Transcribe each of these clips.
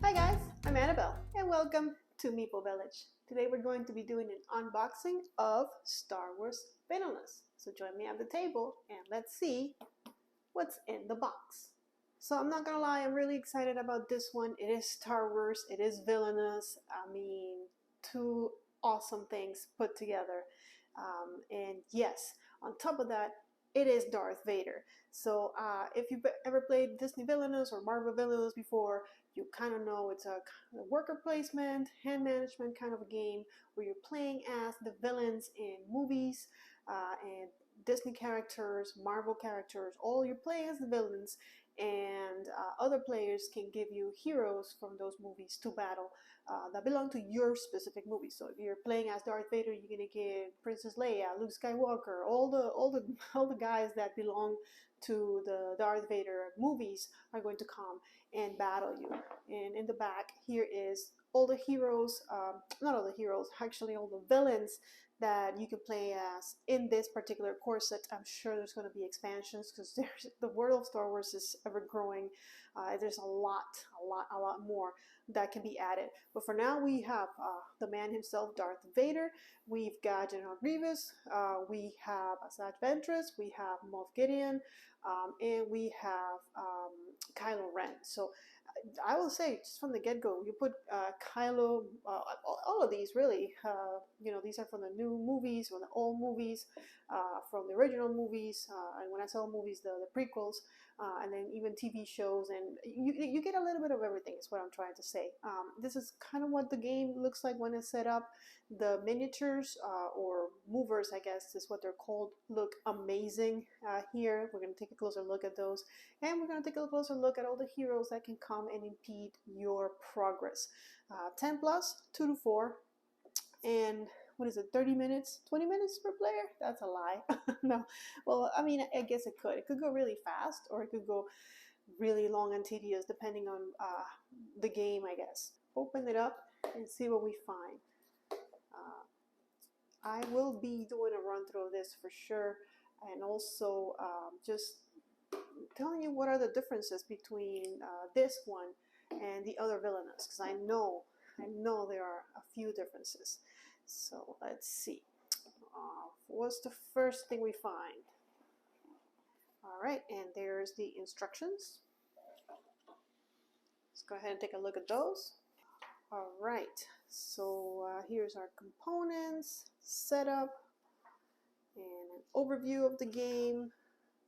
Hi guys, I'm Annabelle and welcome to Meeple Village. Today we're going to be doing an unboxing of Star Wars Villanous. So join me at the table and let's see what's in the box. So I'm not gonna lie, I'm really excited about this one. It is Star Wars, it is Villanous. I mean, two awesome things put together. And yes, on top of that, it is Darth Vader. So if you've ever played Disney Villainous or Marvel Villainous before, you kind of know it's a worker placement, hand management kind of a game where you're playing as the villains in movies and Disney characters, Marvel characters, all you're playing as the villains, and other players can give you heroes from those movies to battle that belong to your specific movie. So if you're playing as Darth Vader, you're gonna get Princess Leia, Luke Skywalker, all the guys that belong to the Darth Vader movies are going to come and battle you. And in the back here is all the heroes, not all the heroes, actually all the villains that you can play as in this particular core set. I'm sure there's going to be expansions because the world of Star Wars is ever growing. There's a lot more that can be added. But for now, we have the man himself, Darth Vader. We've got General Grievous. We have Sag Ventress. We have Moff Gideon, and we have Kylo Ren. So I will say, just from the get-go, you put Kylo, all of these really, these are from the new movies, from the old movies, from the original movies, and when I say movies, the prequels, and then even TV shows, and you get a little bit of everything is what I'm trying to say. This is kind of what the game looks like when it's set up. The miniatures, or movers, I guess is what they're called, look amazing here. We're going to take a closer look at those, and we're going to take a closer look at all the heroes that can come and impede your progress. 10 plus, 2 to 4, and what is it, 30 minutes, 20 minutes per player? That's a lie. No, well, I mean, I guess it could go really fast, or it could go really long and tedious depending on the game, I guess. Open it up and see what we find. I will be doing a run through of this for sure, and also just telling you what are the differences between this one and the other Villanous, because I know there are a few differences. So let's see. What's the first thing we find? All right, and there's the instructions. Let's go ahead and take a look at those. All right, so here's our components, setup, and an overview of the game.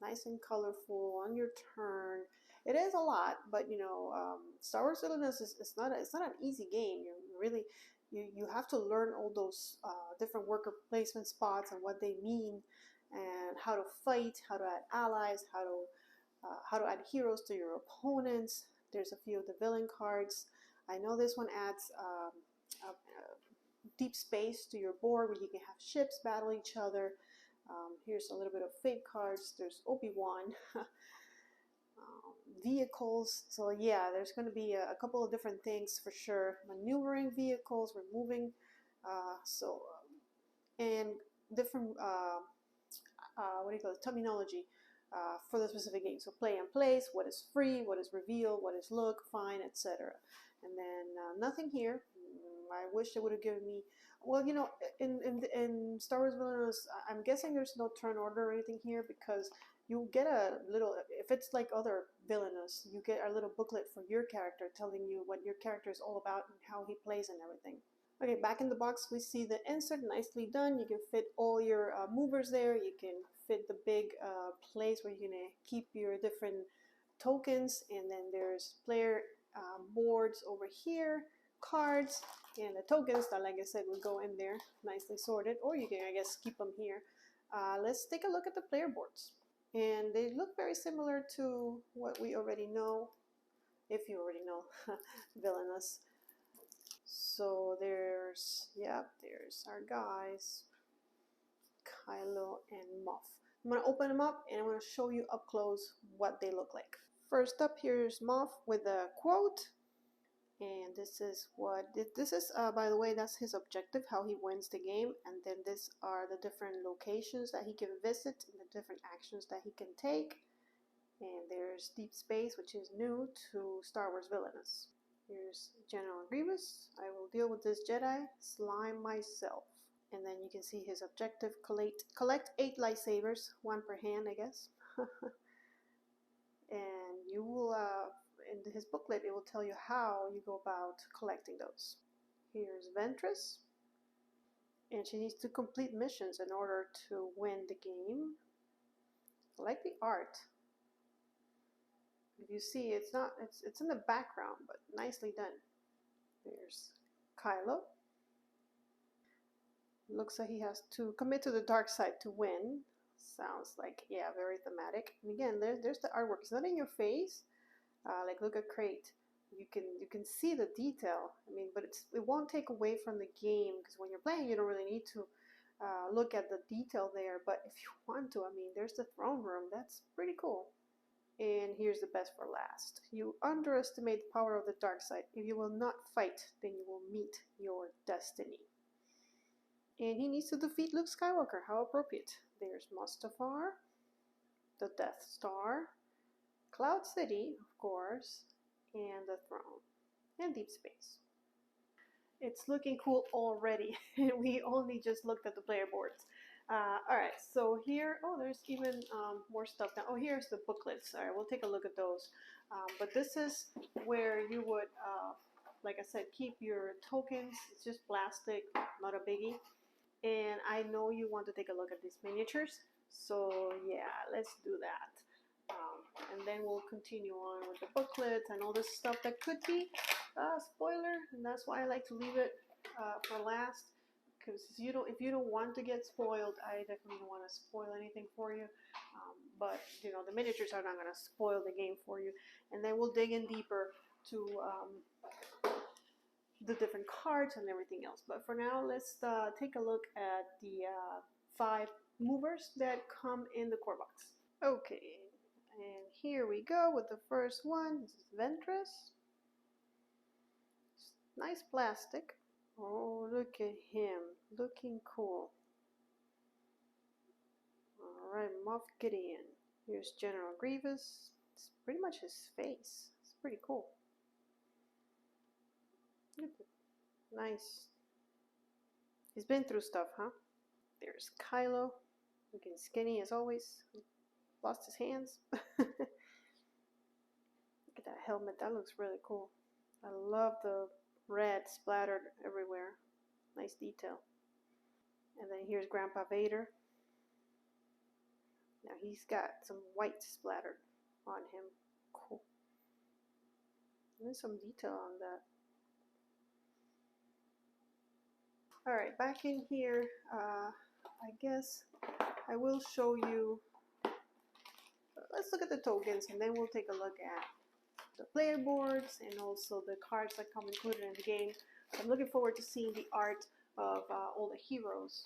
Nice and colorful on your turn. It is a lot, but Star Wars Villanous is not an easy game. You have to learn all those different worker placement spots and what they mean, and how to fight, how to add allies, how to add heroes to your opponents. There's a few of the villain cards. I know this one adds deep space to your board where you can have ships battle each other. Here's a little bit of fate cards. There's Obi-Wan. Vehicles. So yeah, there's going to be a couple of different things for sure. Maneuvering vehicles, removing, and different what do you call it, terminology for the specific game. So play and place, what is free, what is reveal, what is look, find, etc. And then nothing here. I wish they would have given me, well, in Star Wars Villainous, I'm guessing there's no turn order or anything here, because you get a little, if it's like other Villainous, you get a little booklet for your character telling you what your character is all about and how he plays and everything. Okay, back in the box we see the insert, nicely done. You can fit all your movers there. You can fit the big place where you're gonna keep your different tokens, and then there's player boards over here, cards, and the tokens that, like I said, will go in there nicely sorted, or you can, I guess, keep them here. Let's take a look at the player boards, and they look very similar to what we already know, if you already know Villanous. So there's our guys, Kylo and Moff. I'm going to open them up and I'm going to show you up close what they look like. First up, here's Moff with a quote. And this is by the way, that's his objective, how he wins the game. And then these are the different locations that he can visit and the different actions that he can take. And there's Deep Space, which is new to Star Wars Villanous. Here's General Grievous. I will deal with this Jedi slime myself. And then you can see his objective: collect 8 lightsabers, 1 per hand, I guess. And you will, in his booklet, it will tell you how you go about collecting those. Here's Ventress, and she needs to complete missions in order to win the game. I like the art. If you see, it's in the background, but nicely done. There's Kylo. Looks like he has to commit to the dark side to win. Sounds like, yeah, very thematic. And again, there's the artwork. It's not in your face. Like, look at Crate. You can see the detail. I mean, but it won't take away from the game, because when you're playing, you don't really need to look at the detail there. But if you want to, I mean, there's the throne room. That's pretty cool. And here's the best for last. You underestimate the power of the dark side. If you will not fight, then you will meet your destiny. And he needs to defeat Luke Skywalker. How appropriate. There's Mustafar, the Death Star, Cloud City, of course, and the throne, and deep space. It's looking cool already. We only just looked at the player boards. Alright, so here, oh, there's even more stuff now. Oh, here's the booklets. Alright, we'll take a look at those. But this is where you would, like I said, keep your tokens. It's just plastic, not a biggie. And I know you want to take a look at these miniatures. So yeah, let's do that. And then we'll continue on with the booklets and all this stuff that could be a spoiler, and that's why I like to leave it for last, because if you don't want to get spoiled, I definitely don't want to spoil anything for you. But you know, the miniatures are not going to spoil the game for you, and then we'll dig in deeper to the different cards and everything else. But for now, let's take a look at the 5 movers that come in the core box. Okay. And here we go with the first one. This is Ventress. Nice plastic. Oh, look at him. Looking cool. Alright, Moff Gideon. Here's General Grievous. It's pretty much his face. It's pretty cool. Nice. He's been through stuff, huh? There's Kylo. Looking skinny as always. Lost his hands. Look at that helmet. That looks really cool. I love the red splattered everywhere. Nice detail. And then here's Grandpa Vader. Now he's got some white splattered on him. Cool. There's some detail on that. Alright, back in here, I guess I will show you. Let's look at the tokens, and then we'll take a look at the player boards and also the cards that come included in the game. I'm looking forward to seeing the art of all the heroes.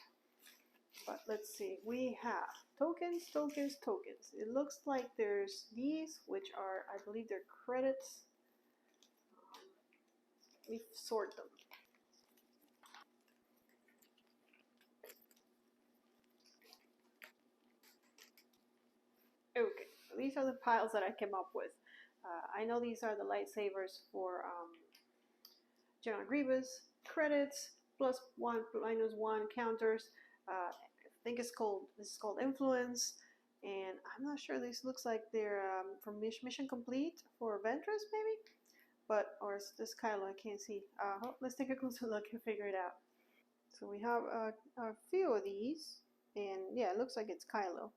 But let's see, we have tokens, tokens, tokens. It looks like there's these, which are, I believe they're credits. Let me sort them. Okay, so these are the piles that I came up with. I know these are the lightsabers for General Grievous, credits, +1, -1 counters. I think this is called influence, and I'm not sure. This looks like they're from mission complete for Ventress, maybe, or is this Kylo? I can't see. Let's take a closer look and figure it out. So we have a few of these, and yeah, it looks like it's Kylo.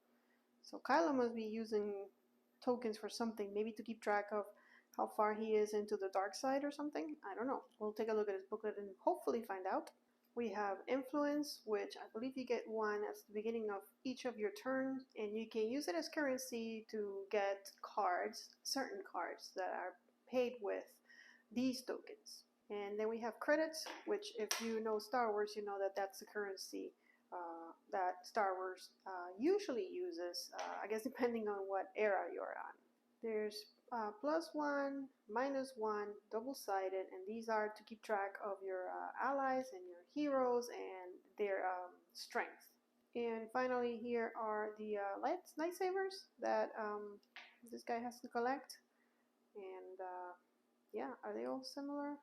So Kylo must be using tokens for something, maybe to keep track of how far he is into the dark side or something. I don't know. We'll take a look at his booklet and hopefully find out. We have influence, which I believe you get 1 at the beginning of each of your turns, and you can use it as currency to get cards, certain cards that are paid with these tokens. And then we have credits, which if you know Star Wars, you know that that's the currency that Star Wars usually uses, I guess depending on what era you're on. There's +1, -1, double-sided, and these are to keep track of your allies and your heroes and their strength. And finally, here are the lightsabers that this guy has to collect. And Yeah, are they all similar?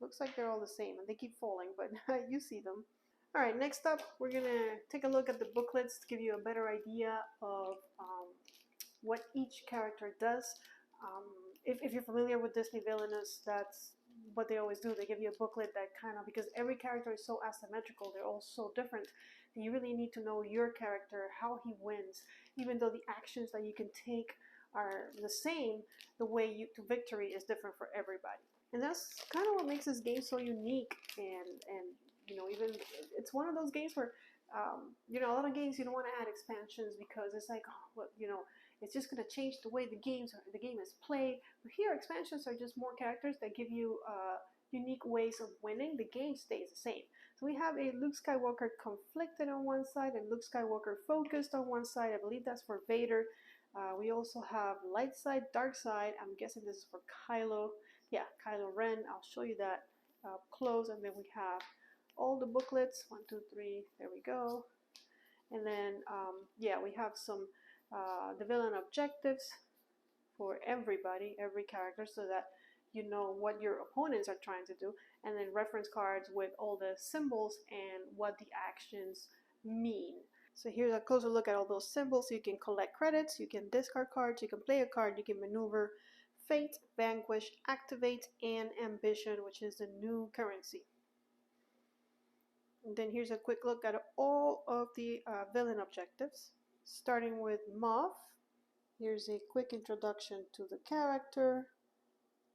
Looks like they're all the same, and they keep falling, but you see them. All right, next up, we're gonna take a look at the booklets to give you a better idea of what each character does. If you're familiar with Disney Villanous, that's what they always do. They give you a booklet that kind of, because every character is so asymmetrical, they're all so different, that you really need to know your character, how he wins, even though the actions that you can take are the same, the way to victory is different for everybody. And that's kind of what makes this game so unique, and you know, even it's one of those games where you know, a lot of games you don't want to add expansions because it's like, oh, well, you know, it's just going to change the way the game is played. But here, expansions are just more characters that give you unique ways of winning. The game stays the same. So we have a Luke Skywalker conflicted on one side and Luke Skywalker focused on one side. I believe that's for Vader. We also have light side, dark side. I'm guessing this is for Kylo. Yeah, Kylo Ren. I'll show you that up close. And then we have all the booklets. 1, 2, 3. There we go. And then, yeah, we have some the villain objectives for everybody, every character, so that you know what your opponents are trying to do. And then reference cards with all the symbols and what the actions mean. So here's a closer look at all those symbols. You can collect credits, you can discard cards, you can play a card, you can maneuver, fate, vanquish, activate, and ambition, which is the new currency. And then here's a quick look at all of the villain objectives, starting with Moff. Here's a quick introduction to the character,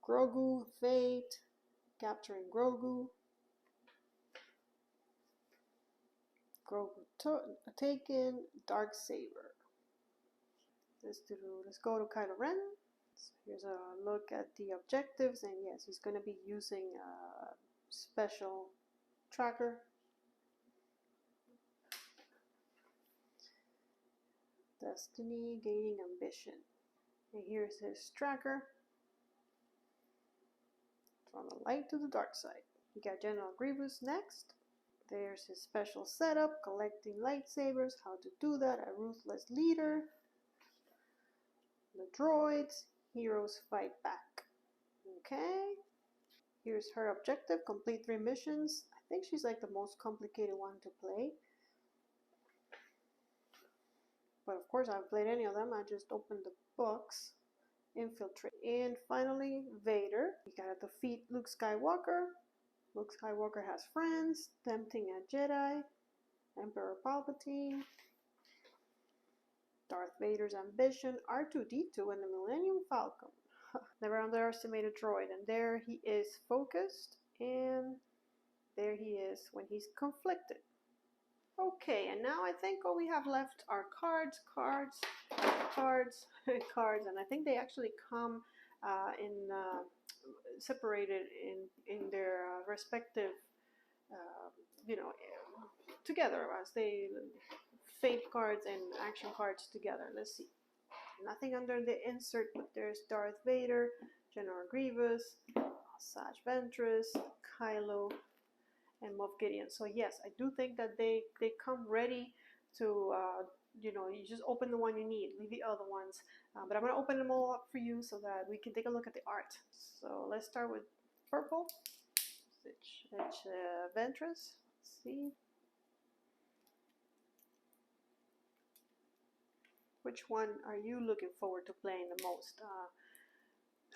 Grogu, fate, capturing Grogu, taken, dark saber. Let's go to Kylo Ren. So here's a look at the objectives, and yes, he's going to be using a special tracker. Destiny, gaining ambition. And here's his tracker. From the light to the dark side. We got General Grievous next. There's his special setup, collecting lightsabers, how to do that, a ruthless leader. The droids, heroes fight back. Okay. Here's her objective, complete 3 missions. I think she's like the most complicated one to play. But of course I haven't played any of them, I just opened the books. Infiltrate. And finally, Vader. You gotta defeat Luke Skywalker. Luke Skywalker has friends, tempting a Jedi, Emperor Palpatine, Darth Vader's ambition, R2-D2, and the Millennium Falcon. Never underestimate a droid. And there he is focused, and there he is when he's conflicted. Okay, and now I think all we have left are cards, cards, and I think they actually come separated in their respective, you know, together as they fate cards and action cards together. Let's see. Nothing under the insert, but there's Darth Vader, General Grievous, Sag Ventress, Kylo, and Moff Gideon. So yes, I do think that they come ready to, you know, you just open the one you need, leave the other ones. But I'm going to open them all up for you so that we can take a look at the art. So let's start with purple. It's Ventress. Let's see. Which one are you looking forward to playing the most?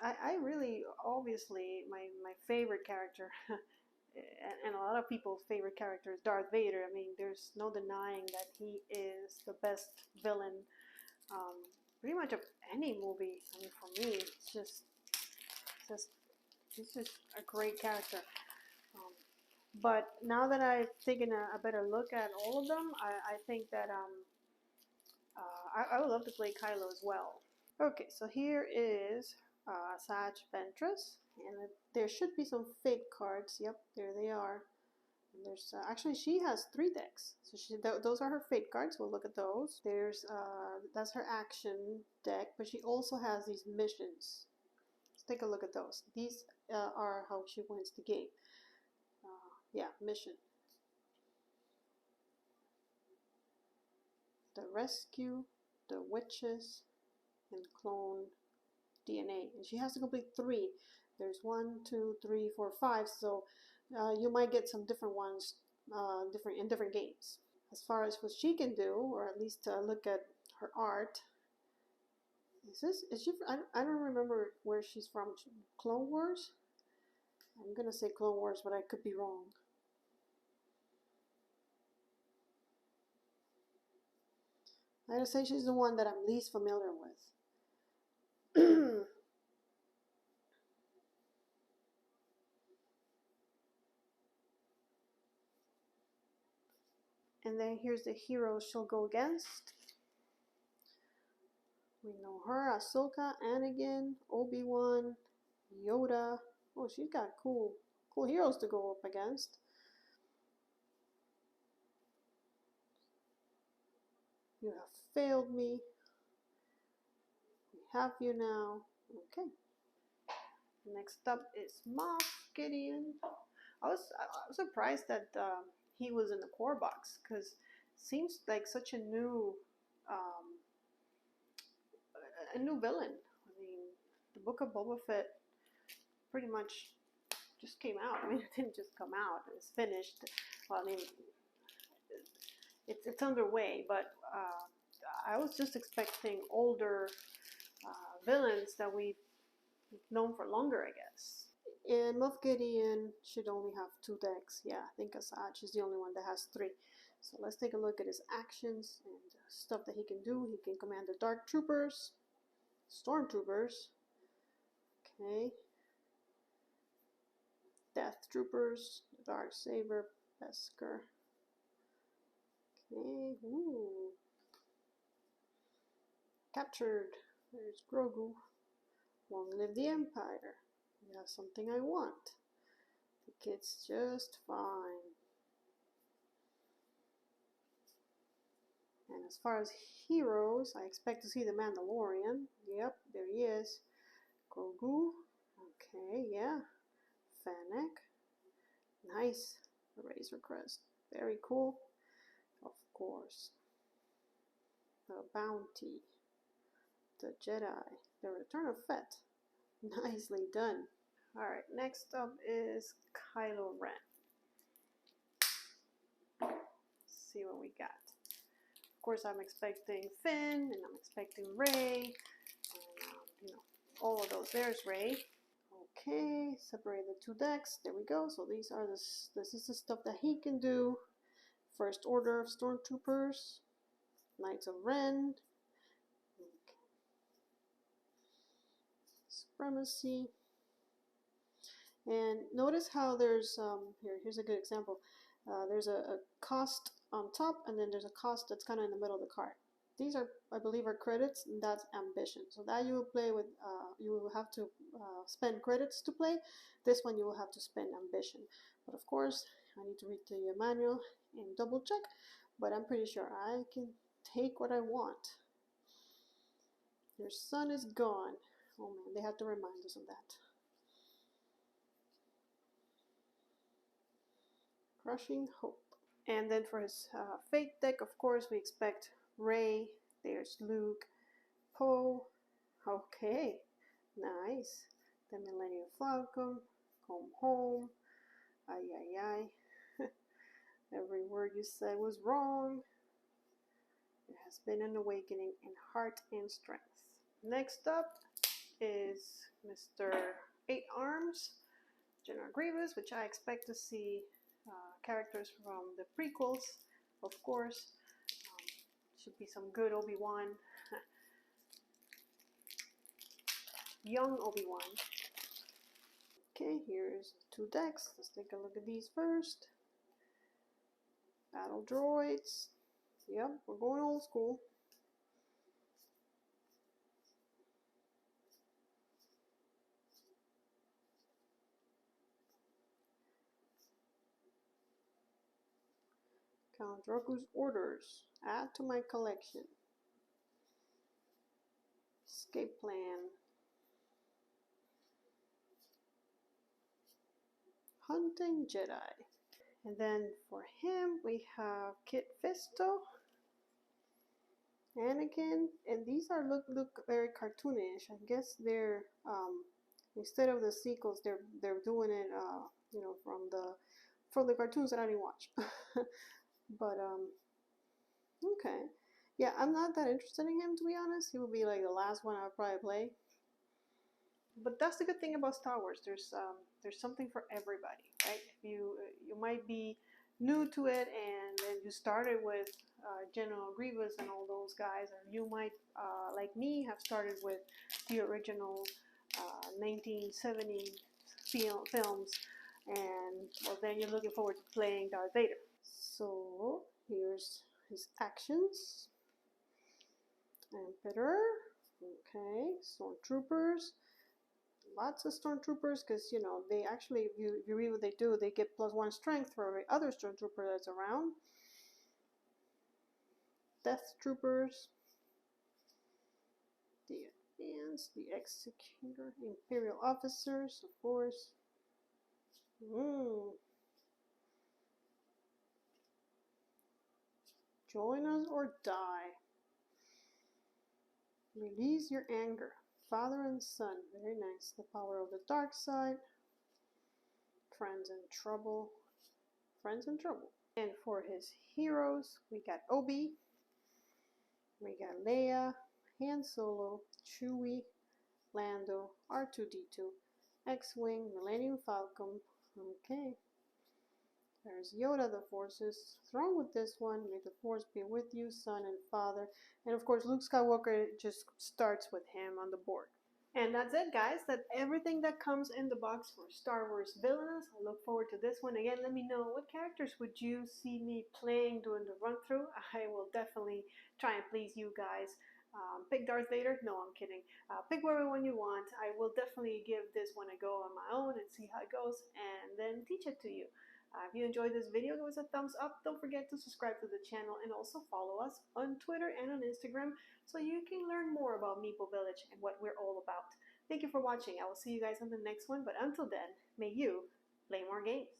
I really, obviously, my favorite character, and a lot of people's favorite character is Darth Vader. I mean, there's no denying that he is the best villain, pretty much of any movie. I mean, for me, it's just he's just a great character. But now that I've taken a better look at all of them, I think that I would love to play Kylo as well. Okay, so here is Sag Ventress, and there should be some fake cards. Yep, there they are. And there's actually she has 3 decks, so those are her fate cards. We'll look at those. There's that's her action deck, but she also has these missions. Let's take a look at those. These are how she wins the game. Yeah, mission. The rescue, the witches, and clone DNA. And she has to complete 3. There's 1, 2, 3, 4, 5. So you might get some different ones, in different games. As far as what she can do, or at least look at her art. Is she? I don't remember where she's from. Clone Wars. I'm gonna say Clone Wars, but I could be wrong. I gotta say she's the one that I'm least familiar with. And then here's the heroes she'll go against. We know her, Ahsoka, Anakin, Obi-Wan, Yoda. Oh, she's got cool heroes to go up against. You have failed me. We have you now. Okay. Next up is Moff Gideon. I was surprised that he was in the core box, because it seems like such a new villain. I mean, the Book of Boba Fett pretty much just came out. I mean, it didn't just come out. It's finished. Well, I mean, it's underway, but I was just expecting older villains that we've known for longer, I guess. And Moff Gideon should only have 2 decks. Yeah, I think Asajj is the only one that has 3. So let's take a look at his actions and stuff that he can do. He can command the Dark Troopers, Stormtroopers, okay, Death Troopers, Dark Saber, Beskar, okay, ooh, captured. There's Grogu. Long live the Empire. You have something I want. The kid's just fine. And as far as heroes, I expect to see the Mandalorian. Yep, there he is. Grogu. Okay, yeah. Fennec. Nice. The Razor Crest. Very cool. Of course. The Bounty. The Jedi. The Return of Fett. Nicely done. Alright, next up is Kylo Ren. Let's see what we got. Of course, I'm expecting Finn, and I'm expecting Rey, and all of those. There's Rey. Okay, separate the 2 decks. There we go. So these are this is the stuff that he can do. First Order of Stormtroopers, Knights of Ren, okay. Supremacy. And notice how there's here's a good example. There's a cost on top, and then there's a cost that's kind of in the middle of the card. These are, I believe, are credits, and that's ambition. So that you will play with, you will have to spend credits to play. This one you will have to spend ambition. But of course, I need to read the manual and double check. But I'm pretty sure I can take what I want. Your son is gone. Oh man, they have to remind us of that. Crushing Hope. And then for his Fate deck, of course, we expect Rey. There's Luke, Poe. Okay, nice. The Millennium Falcon. Come home. Ay, ay, ay. Every word you said was wrong. There has been an awakening in heart and strength. Next up is Mr. 8 Arms, General Grievous, which I expect to see characters from the prequels, of course. Should be some good Obi-Wan. Young Obi-Wan. Okay, here's 2 decks. Let's take a look at these first. Battle droids. Yep, we're going old school. Count Dooku's orders. Add to my collection. Escape plan. Hunting Jedi. And then for him, we have Kit Fisto, Anakin, and these are look very cartoonish. I guess they're Instead of the sequels, they're doing it, you know, from the cartoons that I didn't watch. But okay, yeah, I'm not that interested in him, to be honest. He will be like the last one I'll probably play. But that's the good thing about Star Wars. There's something for everybody, right? You might be new to it and then you started with General Grievous and all those guys, or you might, like me, have started with the original 1970 films, and well, then you're looking forward to playing Darth Vader. So here's his actions. Emperor, okay, stormtroopers. Lots of stormtroopers, because you know they actually, if you read what they do, they get +1 strength for every other stormtrooper that's around. Death troopers, the advance, the executor, imperial officers, of course. Join us or die. Release your anger. Father and son, very nice. The power of the dark side. Friends in trouble. Friends in trouble. And for his heroes, we got Obi, we got Leia, Han Solo, Chewie, Lando, R2-D2, X-Wing, Millennium Falcon. Okay. There's Yoda, the Force is strong with this one. May the Force be with you, Son and Father. And of course, Luke Skywalker just starts with him on the board. And that's it, guys. That's everything that comes in the box for Star Wars Villanous. I look forward to this one. Again, let me know what characters would you see me playing during the run-through. I will definitely try and please you guys. Pick Darth Vader? No, I'm kidding. Pick whatever one you want. I will definitely give this one a go on my own and see how it goes, and then teach it to you. If you enjoyed this video, give us a thumbs up. Don't forget to subscribe to the channel and also follow us on Twitter and on Instagram so you can learn more about Meeple Village and what we're all about. Thank you for watching. I will see you guys on the next one, but until then, may you play more games.